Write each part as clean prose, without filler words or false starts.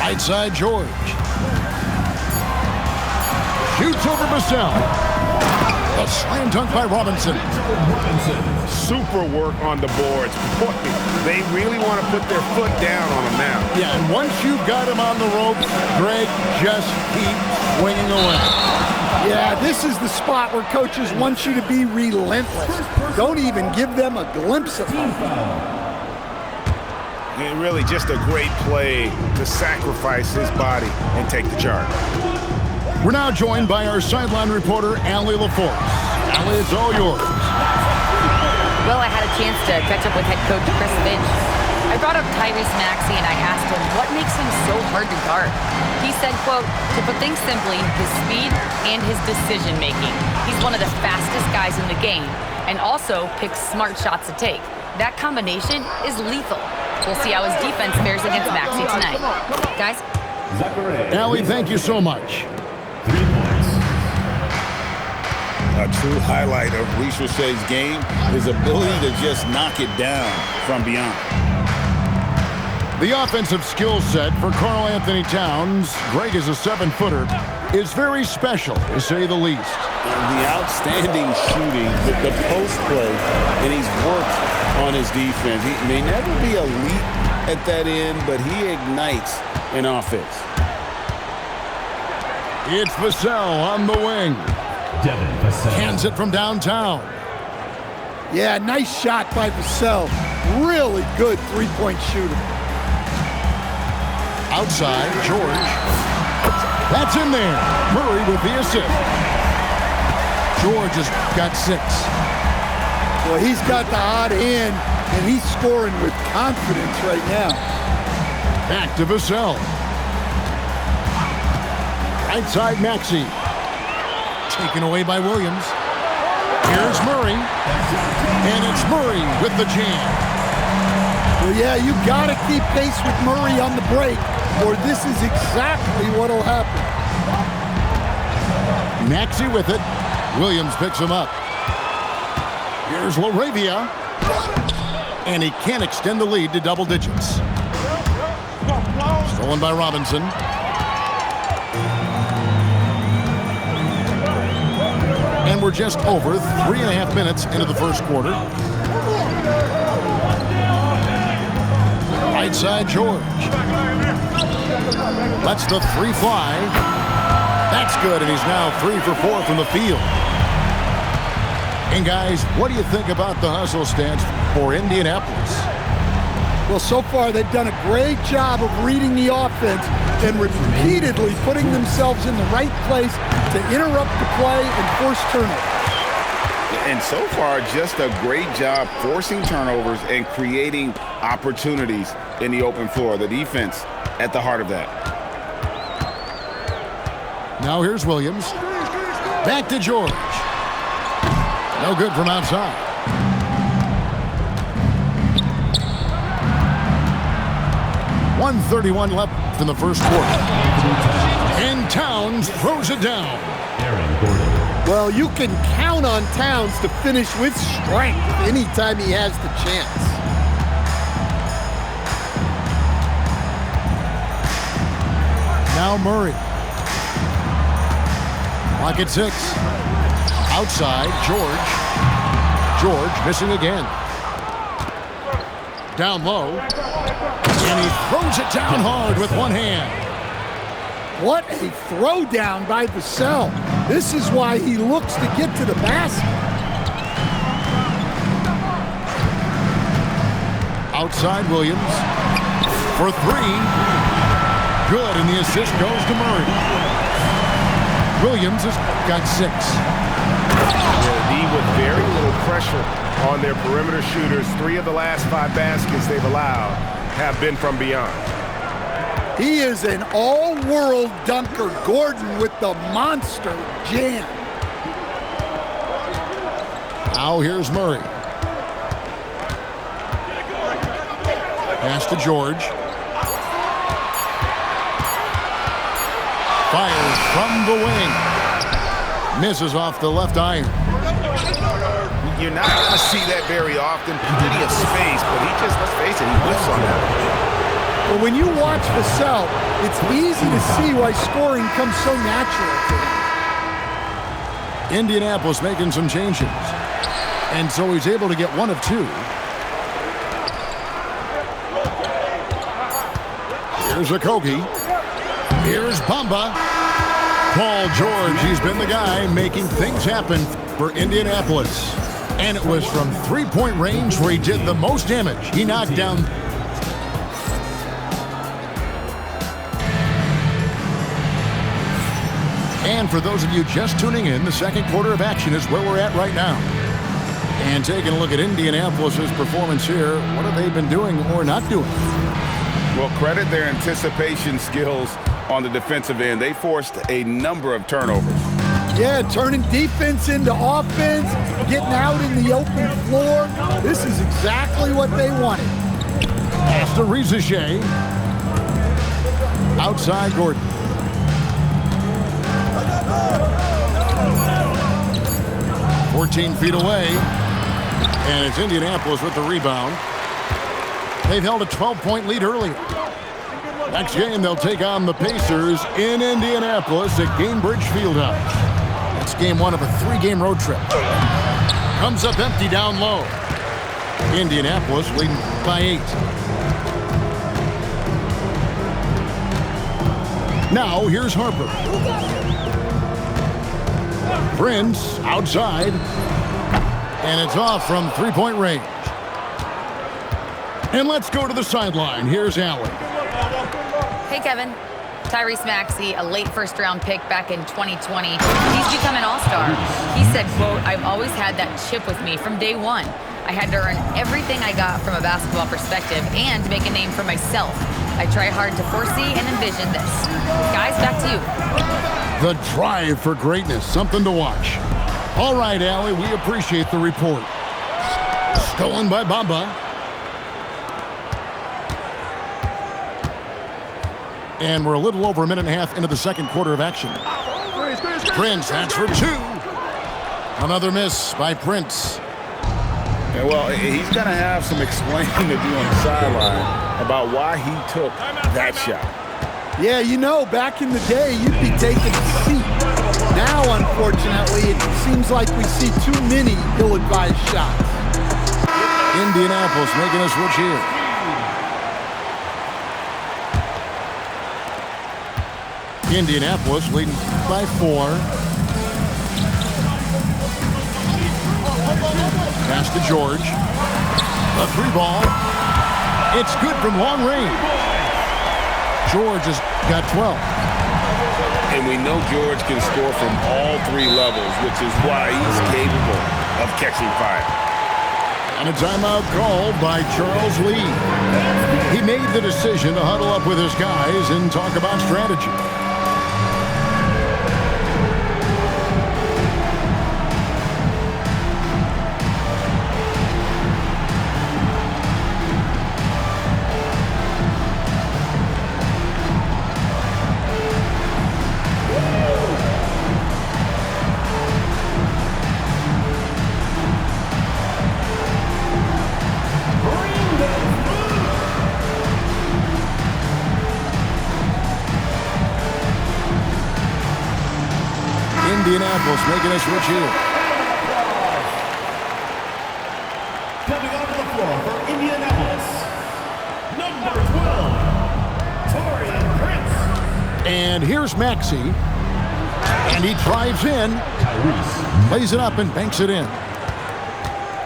Right side, George. Shoots over Vassell. A slam dunk by Robinson. Super work on the boards. Boy, they really want to put their foot down on him now. Yeah, and once you've got him on the ropes, Greg, just keep swinging away. Yeah, this is the spot where coaches want you to be relentless. Don't even give them a glimpse of it. And really just a great play to sacrifice his body and take the charge. We're now joined by our sideline reporter, Allie LaForce. Allie, it's all yours. Well, I had a chance to catch up with head coach Chris Finch. I brought up Tyrese Maxey and I asked him what makes him so hard to guard. He said, quote, to put things simply, his speed and his decision-making. He's one of the fastest guys in the game and also picks smart shots to take. That combination is lethal. We'll see how his defense fares against Maxey tonight. Guys? Allie, thank you so much. A true highlight of Richard's game, his ability to just knock it down from beyond. The offensive skill set for Karl Anthony Towns, Greg is a 7-footer, is very special, to say the least. And the outstanding shooting, the post play, and he's worked on his defense. He may never be elite at that end, but he ignites an offense. It's Vassell on the wing. Hands it from downtown. Yeah, nice shot by Vassell. Really good three-point shooter. Outside, George. That's in there. Murray with the assist. George has got 6. Well, he's got the hot hand, and he's scoring with confidence right now. Back to Vassell. Right side, Maxey. Taken away by Williams. Here's Murray. And it's Murray with the jam. Well, yeah, you got to keep pace with Murray on the break, or this is exactly what will happen. Maxey with it. Williams picks him up. Here's LaRavia. And he can't extend the lead to double digits. Stolen by Robinson. And we're just over 3.5 minutes into the first quarter. Right side, George. Lets the 3 fly. That's good, and he's now 3 for 4 from the field. And guys, what do you think about the hustle stance for Indianapolis? Well, so far they've done a great job of reading the offense and repeatedly putting themselves in the right place to interrupt the play and force turnovers. And so far, just a great job forcing turnovers and creating opportunities in the open floor. The defense at the heart of that. Now here's Williams. Back to George. No good from outside. .131 left in the first quarter. And Towns throws it down. Well, you can count on Towns to finish with strength anytime he has the chance. Now Murray. Clock at 6. Outside, George. George missing again. Down low. And he throws it down hard with one hand. What a throwdown by Vassell. This is why he looks to get to the basket. Outside Williams for 3. Good, and the assist goes to Murray. Williams has got 6. With very little pressure on their perimeter shooters. 3 of the last 5 baskets they've allowed have been from beyond. He is an all-world dunker. Gordon with the monster jam. Now here's Murray. Pass to George. Fires from the wing. Misses off the left iron. You're not going to see that very often. Plenty of space, but he just, let's face it, he whiffs on that. But when you watch Vassell, it's easy to see why scoring comes so natural to him. Indianapolis making some changes. And so he's able to get one of two. Here's Okogie. Here's Bamba. Paul George, he's been the guy making things happen for Indianapolis. And it was from three-point range where he did the most damage. He knocked down. And for those of you just tuning in, the second quarter of action is where we're at right now. And taking a look at Indianapolis' performance here, what have they been doing or not doing? Well, credit their anticipation skills on the defensive end. They forced a number of turnovers. Yeah, turning defense into offense, getting out in the open floor. This is exactly what they wanted. Pass to Riziche. Outside Gordon. "14 feet away. And it's Indianapolis with the rebound. They've held a 12-point lead earlier. Next game, they'll take on the Pacers in Indianapolis at Gainbridge Fieldhouse. It's game one of a 3-game road trip. Comes up empty down low. Indianapolis leading by 8. Now, here's Harper. Prince outside. And it's off from three-point range. And let's go to the sideline. Here's Allen. Hey, Kevin. Tyrese Maxey, a late first-round pick back in 2020. He's become an all-star. He said, quote, "I've always had that chip with me from day one. I had to earn everything I got from a basketball perspective and make a name for myself. I try hard to foresee and envision this." Guys, back to you. The drive for greatness, something to watch. All right, Allie, we appreciate the report. Stolen by Bamba. And we're a little over a minute and a half into the second quarter of action. Prince, that's for 2. Another miss by Prince. Yeah, well, he's going to have some explaining to do on the sideline about why he took that shot. Yeah, you know, back in the day, you'd be taking a seat. Now, unfortunately, it seems like we see too many ill-advised shots. Indianapolis making a switch here. Indianapolis leading by 4. Pass to George. A 3-ball. It's good from long range. George has got 12. And we know George can score from all 3 levels, which is why he's capable of catching fire. And a timeout called by Charles Lee. He made the decision to huddle up with his guys and talk about strategy. Indianapolis making a switch here. Coming onto the floor for Indianapolis, number 12, Taurean Prince. And here's Maxey. And he drives in, lays it up and banks it in.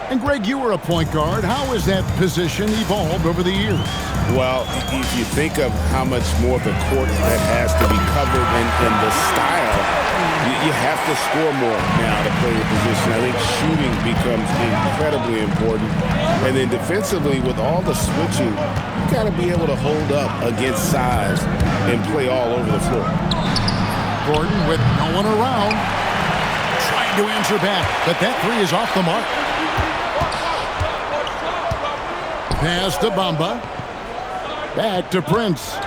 And Greg, you were a point guard. How has that position evolved over the years? Well, if you think of how much more of the court that has to be covered and the style, you have to score more now to play the position. I think shooting becomes incredibly important. And then defensively, with all the switching, you got to be able to hold up against size and play all over the floor. Gordon with no one around. Trying to answer back, but that 3 is off the mark. Pass to Bamba. Back to Prince.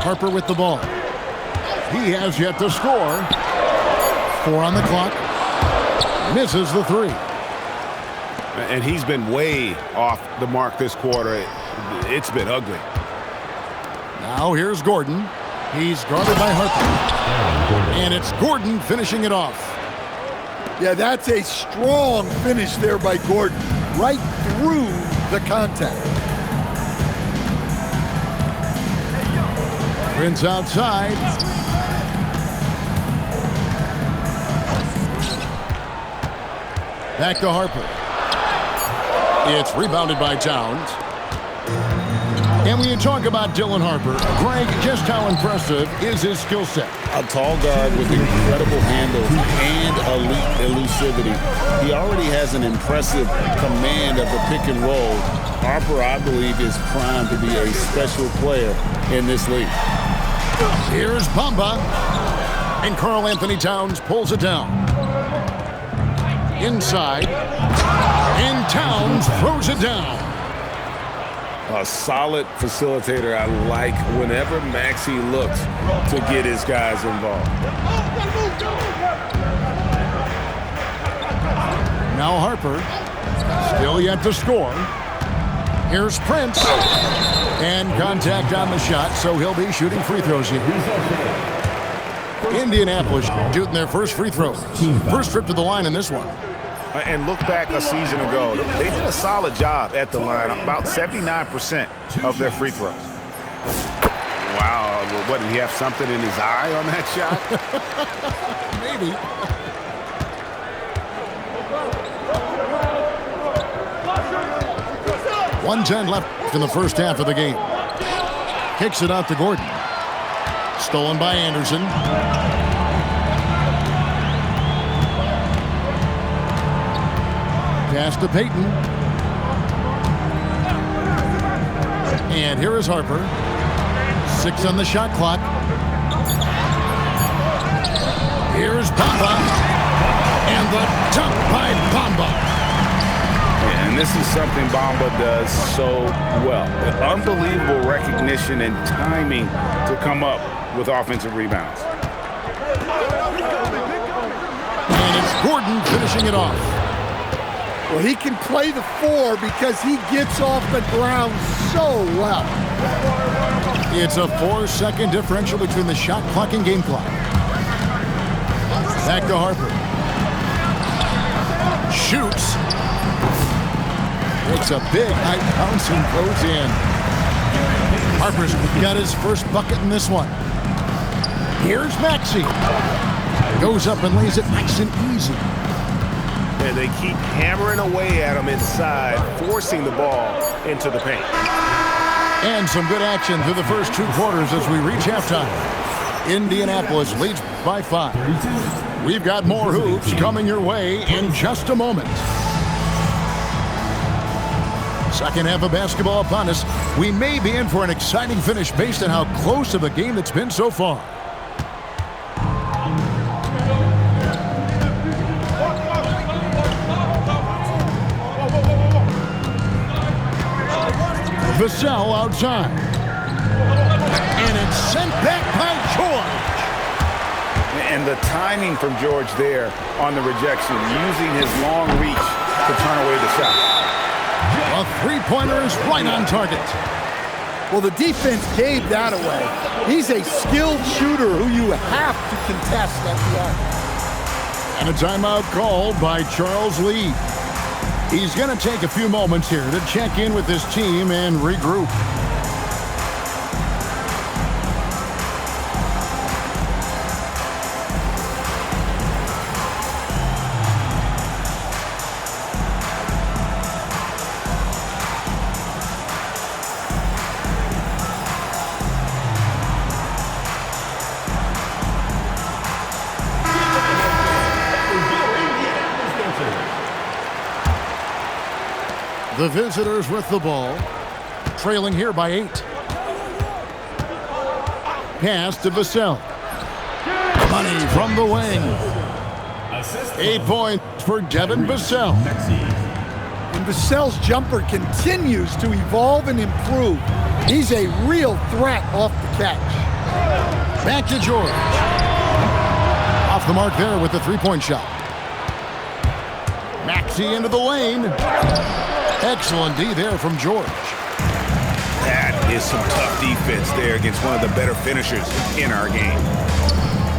Harper with the ball. He has yet to score. 4 on the clock. Misses the 3. And he's been way off the mark this quarter. It's been ugly. Now here's Gordon. He's guarded by Harper. And it's Gordon finishing it off. Yeah, that's a strong finish there by Gordon. Right through the contact. Prince outside. Back to Harper. It's rebounded by Towns. And when you talk about Dylan Harper, Greg, just how impressive is his skill set? A tall guard with incredible handle and elite elusivity. He already has an impressive command of the pick and roll. Harper, I believe, is primed to be a special player in this league. Here's Bamba. And Karl Anthony Towns pulls it down. Inside. And Towns throws it down. A solid facilitator. I like whenever Maxey looks to get his guys involved. Now Harper, still yet to score. Here's Prince. And contact on the shot, so he'll be shooting free throws here. Indianapolis shooting their first free throw. First trip to the line in this one. And look back a season ago, they did a solid job at the line, about 79% of their free throws. Wow, what, did he have something in his eye on that shot? Maybe. .110 left in the first half of the game. Kicks it out to Gordon. Stolen by Anderson. Pass to Payton. And here is Harper. 6 on the shot clock. Here's Bamba. And the dunk by Bamba. And this is something Bamba does so well. Unbelievable recognition and timing to come up with offensive rebounds. And it's Gordon finishing it off. Well, he can play the 4 because he gets off the ground so well. It's a 4-second differential between the shot clock and game clock. Back to Harper. Shoots. Makes a big high bounce and goes in. Harper's got his first bucket in this one. Here's Maxey. Goes up and lays it nice and easy. And they keep hammering away at him inside, forcing the ball into the paint. And some good action through the first 2 quarters as we reach halftime. Indianapolis leads by 5. We've got more hoops coming your way in just a moment. Second half of basketball upon us. We may be in for an exciting finish based on how close of a game it's been so far. Vassell outside. And it's sent back by George. And the timing from George there on the rejection, using his long reach to turn away the shot. A three-pointer is right on target. Well, the defense gave that away. He's a skilled shooter who you have to contest at the arc. And a timeout called by Charles Lee. He's going to take a few moments here to check in with his team and regroup. The visitors with the ball, trailing here by 8. Pass to Vassell. Money from the wing. 8 points for Devin Vassell. And Vassell's jumper continues to evolve and improve. He's a real threat off the catch. Back to George. Off the mark there with the three-point shot. Maxey into the lane. Excellent D there from George. That is some tough defense there against one of the better finishers in our game.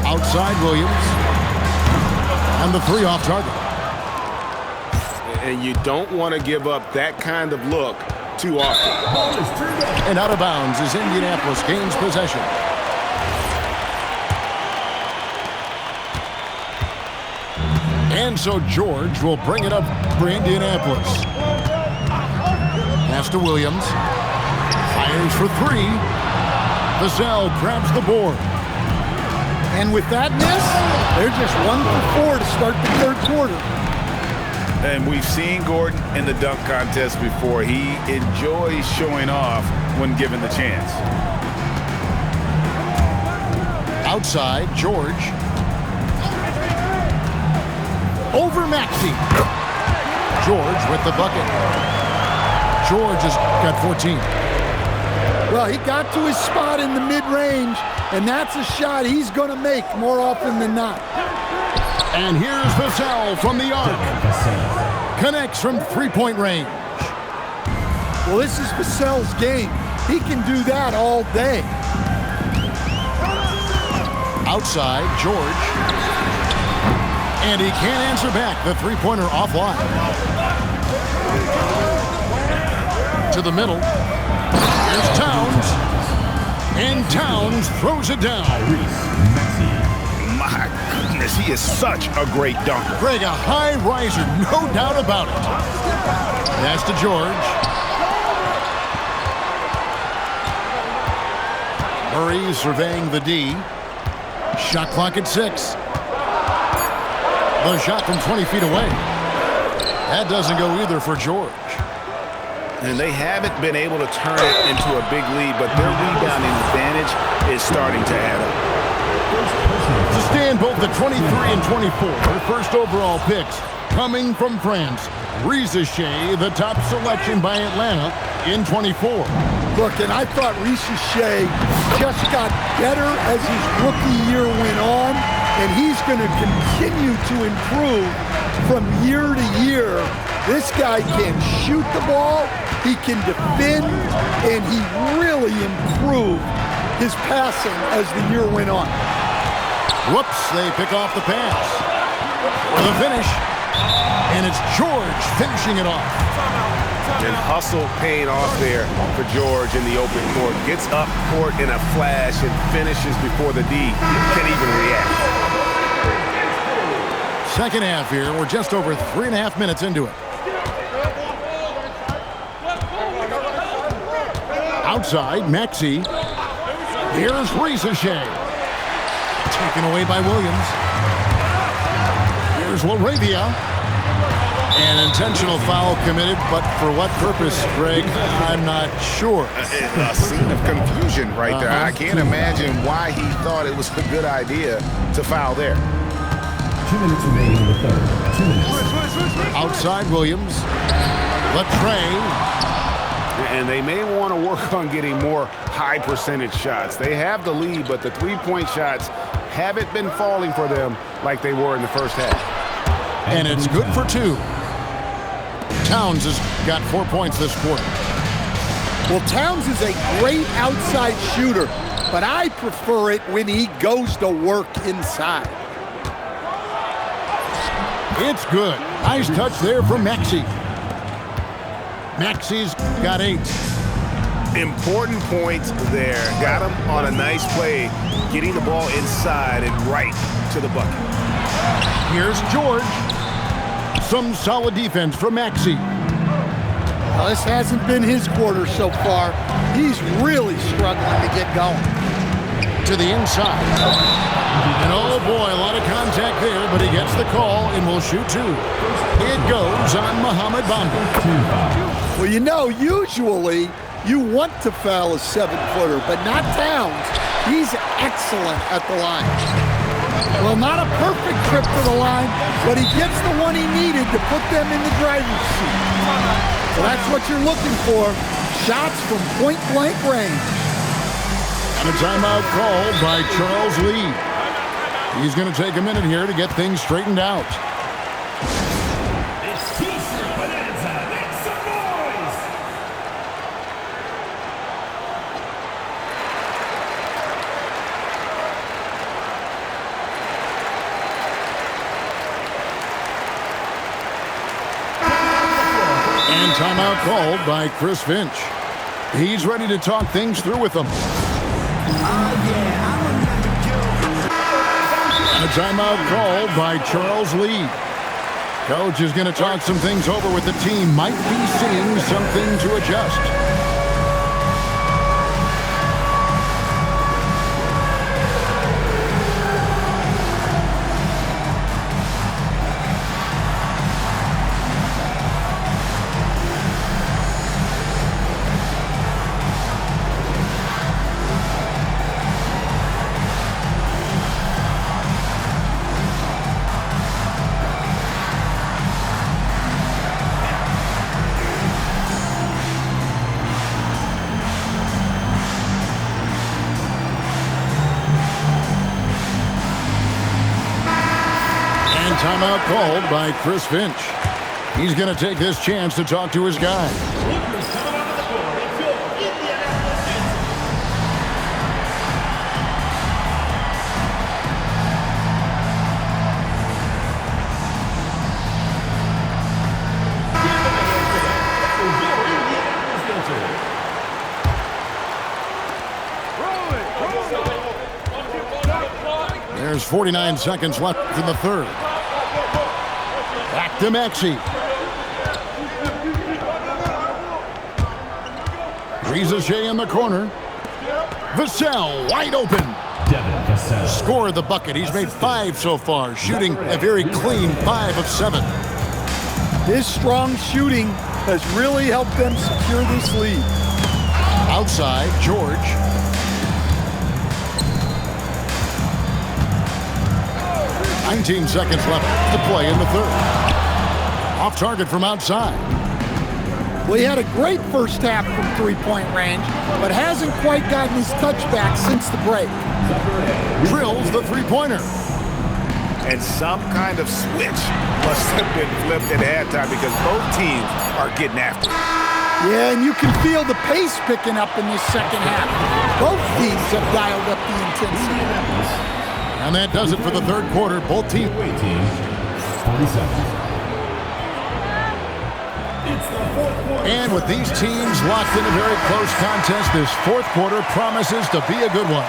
Outside Williams. And the 3 off target. And you don't want to give up that kind of look too often. And out of bounds as Indianapolis gains possession. And so George will bring it up for Indianapolis. Pass to Williams. Fires for 3. Vassell grabs the board. And with that miss, they're just 1 for 4 to start the third quarter. And we've seen Gordon in the dunk contest before. He enjoys showing off when given the chance. Outside, George. Over Maxey. George with the bucket. George has got 14. Well, he got to his spot in the mid-range, and that's a shot he's going to make more often than not. And here's Vassell from the arc. Connects from 3-point range. Well, this is Vassell's game. He can do that all day. Outside, George. And he can't answer back. The 3-pointer offline. To the middle. Here's Towns. And Towns throws it down. My goodness, he is such a great dunker. Greg, a high riser, no doubt about it. Pass to George. Murray surveying the D. Shot clock at 6. The shot from 20 feet away. That doesn't go either for George. And they haven't been able to turn it into a big lead, but their rebounding advantage is starting to add up. To stand both the 23 and 24, the first overall picks coming from France. Risacher, the top selection by Atlanta in 24. Look, and I thought Risacher just got better as his rookie year went on, and he's going to continue to improve from year to year. This guy can shoot the ball, he can defend, and he really improved his passing as the year went on. Whoops, they pick off the pass. For the finish. And it's George finishing it off. And hustle paying off there for George in the open court. Gets up court in a flash and finishes before the D can even react. Second half here. We're just over 3.5 minutes into it. Outside, Maxey. Here's Risacher. Taken away by Williams. Here's LaRavia. An intentional foul committed, but for what purpose, Greg, I'm not sure. A scene of confusion right there. I can't imagine why he thought it was a good idea to foul there. 2 minutes remaining in the third. 2 minutes. Outside Williams. Latrey. And they may want to work on getting more high percentage shots. They have the lead, but the 3-point shots haven't been falling for them like they were in the first half. And it's good for 2. Towns has got 4 points this quarter. Well, Towns is a great outside shooter, but I prefer it when he goes to work inside. It's good. Nice touch there from Maxey. Maxey's got 8. Important points there. Got him on a nice play, getting the ball inside and right to the bucket. Here's George. Some solid defense from Maxey. Well, this hasn't been his quarter so far. He's really struggling to get going. To the inside. And oh boy, a lot of contact there, but he gets the call and will shoot 2. It goes on Mohamed Bamba. Well, you know, usually you want to foul a 7-footer, but not Towns. He's excellent at the line. Well, not a perfect trip to the line, but he gets the one he needed to put them in the driver's seat. So that's what you're looking for. Shots from point-blank range. And a timeout called by Charles Lee. He's going to take a minute here to get things straightened out. And timeout called by Chris Finch. He's ready to talk things through with them. A timeout called by Charles Lee. Coach is going to talk some things over with the team. Might be seeing something to adjust. Timeout called by Chris Finch. He's going to take this chance to talk to his guys. There's 49 seconds left in the third. Back to Maxey. Riza in the corner. Vassell wide open. Scored the bucket. He's made 5 so far, shooting a very clean 5 of 7. His strong shooting has really helped them secure this lead. Outside, George. "19 seconds left to play in the third. Off target from outside. Well, he had a great first half from three-point range, but hasn't quite gotten his touchback since the break. Drills the three-pointer. And some kind of switch must have been flipped at halftime because both teams are getting after it. Yeah, and you can feel the pace picking up in this second half. Both teams have dialed up the intensity. And that does it for the third quarter. Both teams. 40 seconds. And with these teams locked in a very close contest, this fourth quarter promises to be a good one.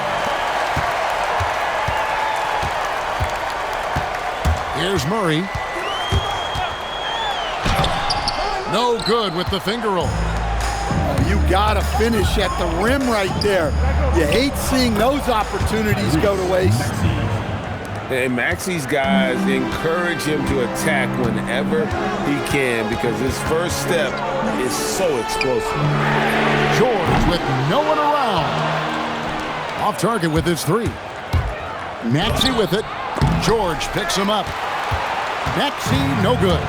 Here's Murray. No good with the finger roll. You gotta finish at the rim right there. You hate seeing those opportunities go to waste. And Maxey's guys encourage him to attack whenever he can because his first step is so explosive. George with no one around. Off target with his 3. Maxey with it. George picks him up. Maxey, no good.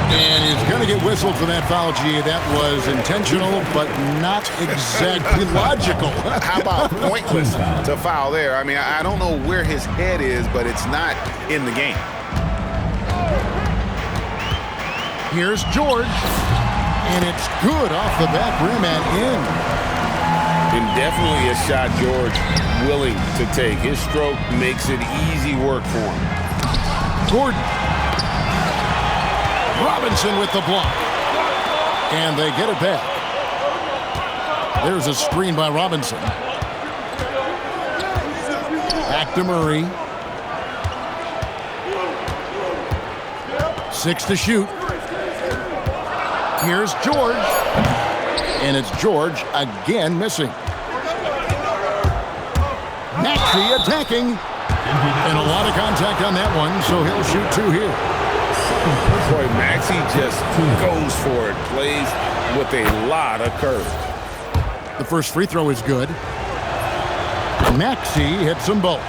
And he's going to get whistled for that foul, G. That was intentional, but not exactly logical. How about pointless to foul there? I mean, I don't know where his head is, but it's not in the game. Here's George. And it's good off the back rim and in. And definitely a shot George willing to take. His stroke makes it easy work for him. Gordon. Robinson with the block. And they get it back. There's a screen by Robinson. Back to Murray. 6 to shoot. Here's George. And it's George again missing. Maxey attacking. And a lot of contact on that one, so he'll shoot 2 here. Boy, Maxey just goes for it, plays with a lot of curve. The first free throw is good. Maxey hits them both.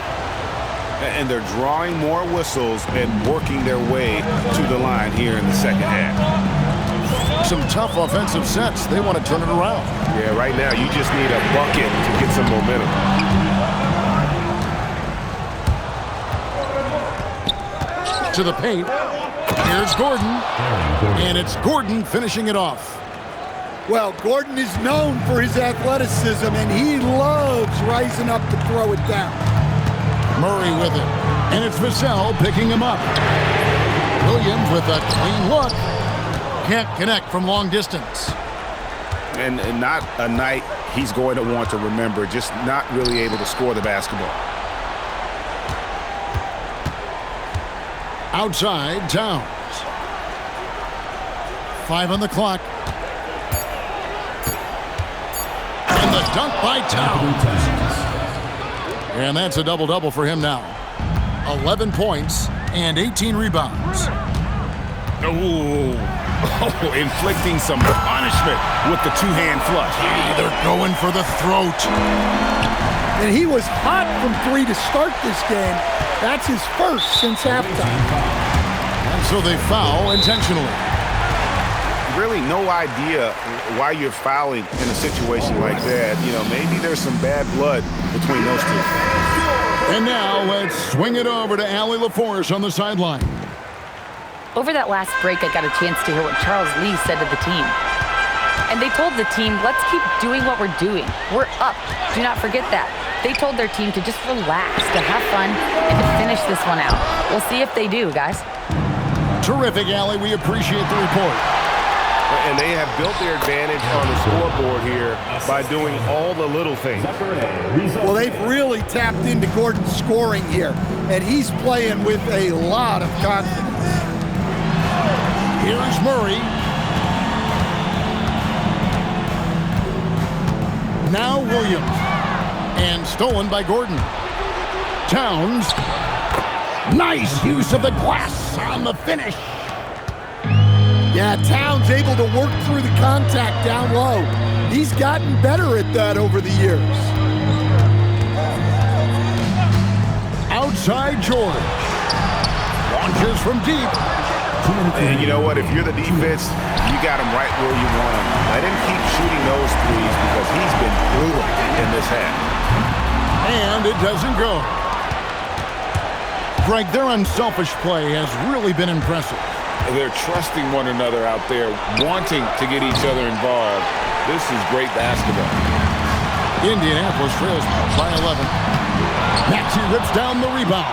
And they're drawing more whistles and working their way to the line here in the second half. Some tough offensive sets. They want to turn it around. Yeah, right now you just need a bucket to get some momentum. To the paint. Here's Gordon. And it's Gordon finishing it off. Well, Gordon is known for his athleticism, and he loves rising up to throw it down. Murray with it. And it's Vassell picking him up. Williams with a clean look. Can't connect from long distance. And not a night he's going to want to remember, just not really able to score the basketball. Outside, Towns. 5 on the clock. And the dunk by Towns. And that's a double-double for him now. 11 points and 18 rebounds. Oh, inflicting some punishment with the two-hand flush. They're going for the throat. And he was hot from 3 to start this game. That's his first since halftime. And so they foul intentionally. Really no idea why you're fouling in a situation like that. You know, maybe there's some bad blood between those two. And now let's swing it over to Allie LaForce on the sideline. Over that last break, I got a chance to hear what Charles Lee said to the team. And they told the team, let's keep doing what we're doing. We're up. Do not forget that. They told their team to just relax, to have fun, and to finish this one out. We'll see if they do, guys. Terrific, Allie. We appreciate the report. And they have built their advantage on the scoreboard here by doing all the little things. Well, they've really tapped into Gordon's scoring here, and he's playing with a lot of confidence. Here's Murray. Now Williams. And stolen by Gordon. Towns. Nice use of the glass on the finish. Yeah, Towns able to work through the contact down low. He's gotten better at that over the years. Outside George. Launches from deep. And you know what? If you're the defense, you got him right where you want him. Let him keep shooting those threes because he's been brutal in this half. And it doesn't go. Greg, their unselfish play has really been impressive. They're trusting one another out there, wanting to get each other involved. This is great basketball. Indianapolis trails by 11. Maxey rips down the rebound.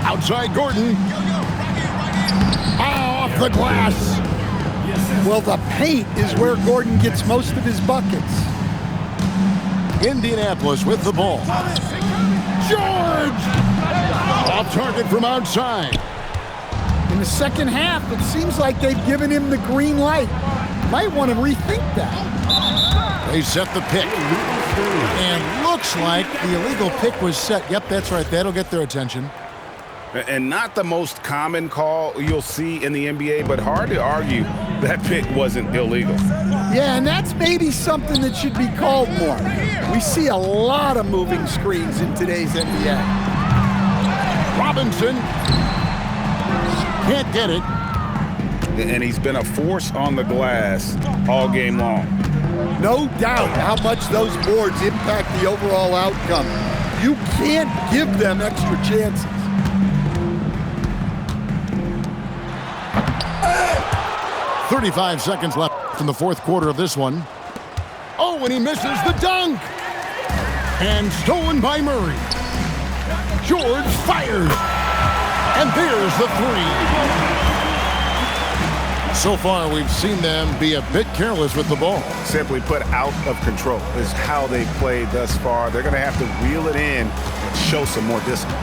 Outside Gordon. Off the glass. Well, the paint is where Gordon gets most of his buckets. Indianapolis with the ball. George! Off target from outside. In the second half, it seems like they've given him the green light. Might want to rethink that. They set the pick. And looks like the illegal pick was set. Yep, that's right. That'll get their attention. And not the most common call you'll see in the NBA, but hard to argue that pick wasn't illegal. Yeah, and that's maybe something that should be called more. We see a lot of moving screens in today's NBA. Robinson can't get it. And he's been a force on the glass all game long. No doubt how much those boards impact the overall outcome. You can't give them extra chances. 35 seconds left in the fourth quarter of this one. Oh, and he misses the dunk. And stolen by Murray. George fires. And there's the three. So far, we've seen them be a bit careless with the ball. Simply put, out of control is how they've played thus far. They're going to have to reel it in and show some more discipline.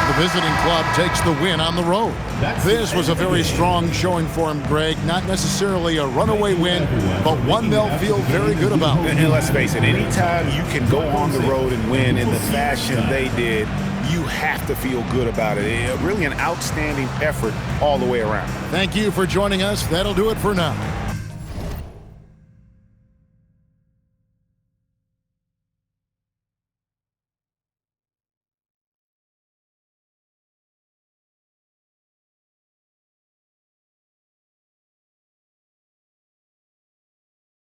The visiting club takes the win on the road. This was a very strong showing for him, Greg. Not necessarily a runaway win, but one they'll feel very good about. And let's face it, anytime you can go on the road and win in the fashion they did, you have to feel good about it. Really an outstanding effort all the way around. Thank you for joining us. That'll do it for now.